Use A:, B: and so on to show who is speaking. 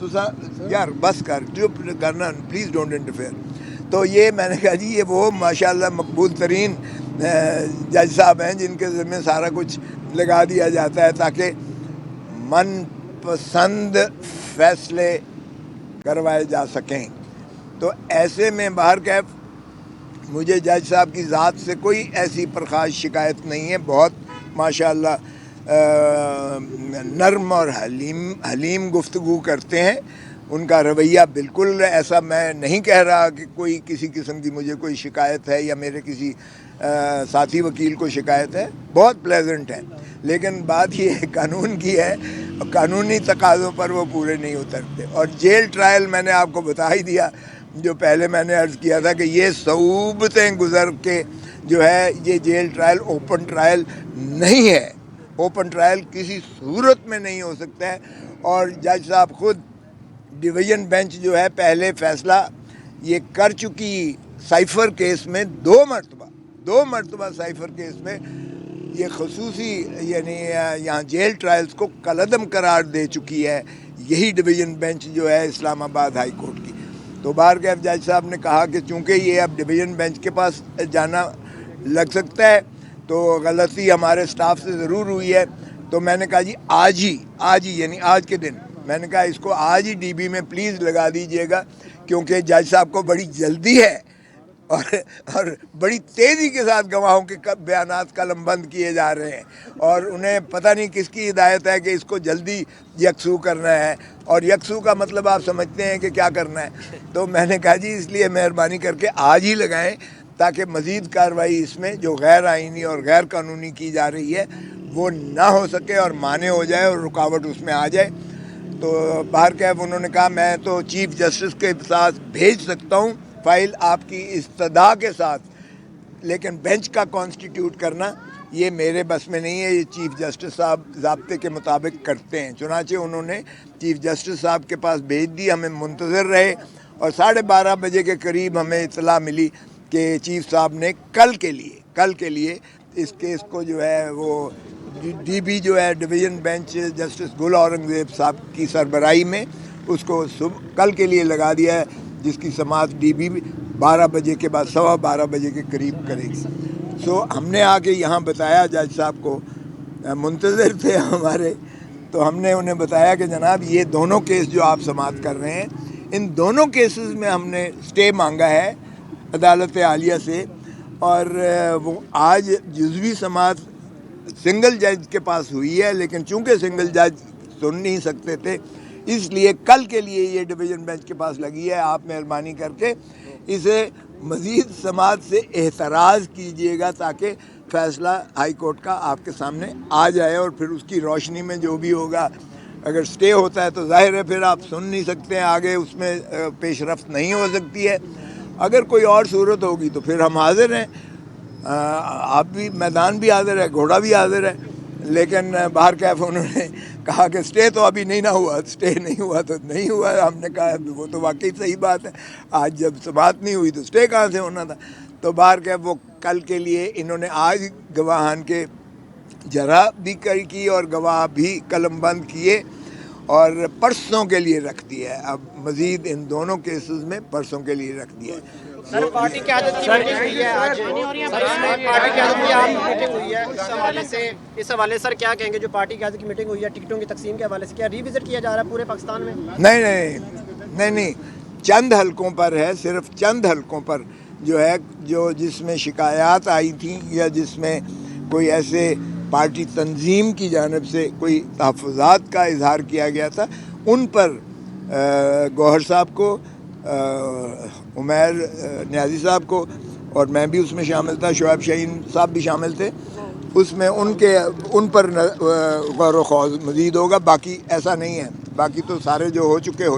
A: تو یار بس کر جو کرنا پلیز ڈونٹ انٹرفیئر. تو یہ میں نے کہا جی یہ وہ ماشاءاللہ مقبول ترین جج صاحب ہیں جن کے ذمہ سارا کچھ لگا دیا جاتا ہے تاکہ من پسند فیصلے کروائے جا سکیں. تو ایسے میں بہرکیف مجھے جج صاحب کی ذات سے کوئی ایسی پرخاش شکایت نہیں ہے. بہت ماشاءاللہ نرم اور حلیم گفتگو کرتے ہیں. ان کا رویہ بالکل ایسا میں نہیں کہہ رہا کہ کوئی کسی قسم کی مجھے کوئی شکایت ہے یا میرے کسی ساتھی وکیل کو شکایت ہے. بہت پلیزنٹ ہے. لیکن بات یہ قانون کی ہے, قانونی تقاضوں پر وہ پورے نہیں اترتے. اور جیل ٹرائل میں نے آپ کو بتا ہی دیا, جو پہلے میں نے عرض کیا تھا کہ یہ صعوبتیں گزر کے جو ہے یہ جیل ٹرائل اوپن ٹرائل نہیں ہے. اوپن ٹرائل کسی صورت میں نہیں ہو سکتا ہے. اور جج صاحب خود ڈویژن بینچ جو ہے پہلے فیصلہ یہ کر چکی سائفر کیس میں دو مرتبہ سائفر کیس میں یہ خصوصی یعنی یہاں جیل ٹرائلز کو کالعدم قرار دے چکی ہے یہی ڈویژن بینچ جو ہے اسلام آباد ہائی کورٹ کی. تو بہرکیف جج صاحب نے کہا کہ چونکہ یہ اب ڈویژن بینچ کے پاس جانا لگ سکتا ہے تو غلطی ہمارے سٹاف سے ضرور ہوئی ہے. تو میں نے کہا جی آج ہی یعنی آج کے دن میں نے کہا اس کو آج ہی ڈی بی میں پلیز لگا دیجئے گا, کیونکہ جج صاحب کو بڑی جلدی ہے اور بڑی تیزی کے ساتھ گواہوں کے بیانات قلم بند کیے جا رہے ہیں اور انہیں پتہ نہیں کس کی ہدایت ہے کہ اس کو جلدی یکسو کرنا ہے. اور یکسو کا مطلب آپ سمجھتے ہیں کہ کیا کرنا ہے. تو میں نے کہا جی اس لیے مہربانی کر کے آج ہی لگائیں تاکہ مزید کارروائی اس میں جو غیر آئینی اور غیر قانونی کی جا رہی ہے وہ نہ ہو سکے اور مانع ہو جائے اور رکاوٹ اس میں آ جائے. تو بہرکیف انہوں نے کہا میں تو چیف جسٹس کے ساتھ بھیج سکتا ہوں فائل آپ کی استدعا کے ساتھ, لیکن بینچ کا کانسٹیٹیوٹ کرنا یہ میرے بس میں نہیں ہے. یہ چیف جسٹس صاحب ضابطے کے مطابق کرتے ہیں. چنانچہ انہوں نے چیف جسٹس صاحب کے پاس بھیج دی. ہمیں منتظر رہے اور 12:30 بجے کے قریب ہمیں اطلاع ملی کہ چیف صاحب نے کل کے لیے اس کیس کو جو ہے وہ ڈی بی جو ہے ڈویژن بینچ جسٹس گل اورنگزیب صاحب کی سربراہی میں اس کو کل کے لیے لگا دیا ہے, جس کی سماعت ڈی بی 12 بجے کے بعد 12:15 بجے کے قریب کرے گی. سو ہم نے آ کے یہاں بتایا جج صاحب کو, منتظر تھے ہمارے, تو ہم نے انہیں بتایا کہ جناب یہ دونوں کیس جو آپ سماعت کر رہے ہیں ان دونوں کیسز میں ہم نے سٹے مانگا ہے عدالت عالیہ سے, اور وہ آج جزوی سماعت سنگل جج کے پاس ہوئی ہے, لیکن چونکہ سنگل جج سن نہیں سکتے تھے اس لیے کل کے لیے یہ ڈویژن بینچ کے پاس لگی ہے. آپ مہربانی کر کے اسے مزید سماعت سے احتراز کیجئے گا تاکہ فیصلہ ہائی کورٹ کا آپ کے سامنے آ جائے, اور پھر اس کی روشنی میں جو بھی ہوگا, اگر سٹے ہوتا ہے تو ظاہر ہے پھر آپ سن نہیں سکتے ہیں, آگے اس میں پیش رفت نہیں ہو سکتی ہے. اگر کوئی اور صورت ہوگی تو پھر ہم حاضر ہیں, آپ بھی, میدان بھی حاضر ہے, گھوڑا بھی حاضر ہے. لیکن بہرکیف انہوں نے کہا کہ سٹے تو ابھی نہیں ہوا تو نہیں ہوا. ہم نے کہا وہ تو واقعی صحیح بات ہے, آج جب سماعت نہیں ہوئی تو سٹے کہاں سے ہونا تھا. تو بہرکیف وہ کل کے لیے انہوں نے آج گواہان کے جرح بھی کی اور گواہ بھی قلم بند کیے اور پرسوں کے لیے رکھ دیا ہے. اب مزید ان دونوں کیسز میں پرسوں کے لیے رکھ دیا ہے.
B: سر پارٹی قیادت کی میٹنگ ہوئی ہے آج, پارٹی قیادت کی آپ میٹنگ ہوئی ہے, اس حوالے سر کیا کہیں گے؟ جو پارٹی قیادت کی میٹنگ ہوئی ہے ٹکٹوں کی تقسیم کے حوالے سے کیا ری وزٹ کیا جا رہا ہے پورے پاکستان میں؟
A: نہیں, چند حلقوں پر ہے, صرف چند حلقوں پر جو ہے جس میں شکایات آئی تھیں یا جس میں کوئی ایسے پارٹی تنظیم کی جانب سے کوئی تحفظات کا اظہار کیا گیا تھا, ان پر گوہر صاحب کو, عمیر نیازی صاحب کو, اور میں بھی اس میں شامل تھا, شعیب شاہین صاحب بھی شامل تھے, اس میں ان پر غور و خوض مزید ہوگا. باقی ایسا نہیں ہے, باقی تو سارے جو ہو چکے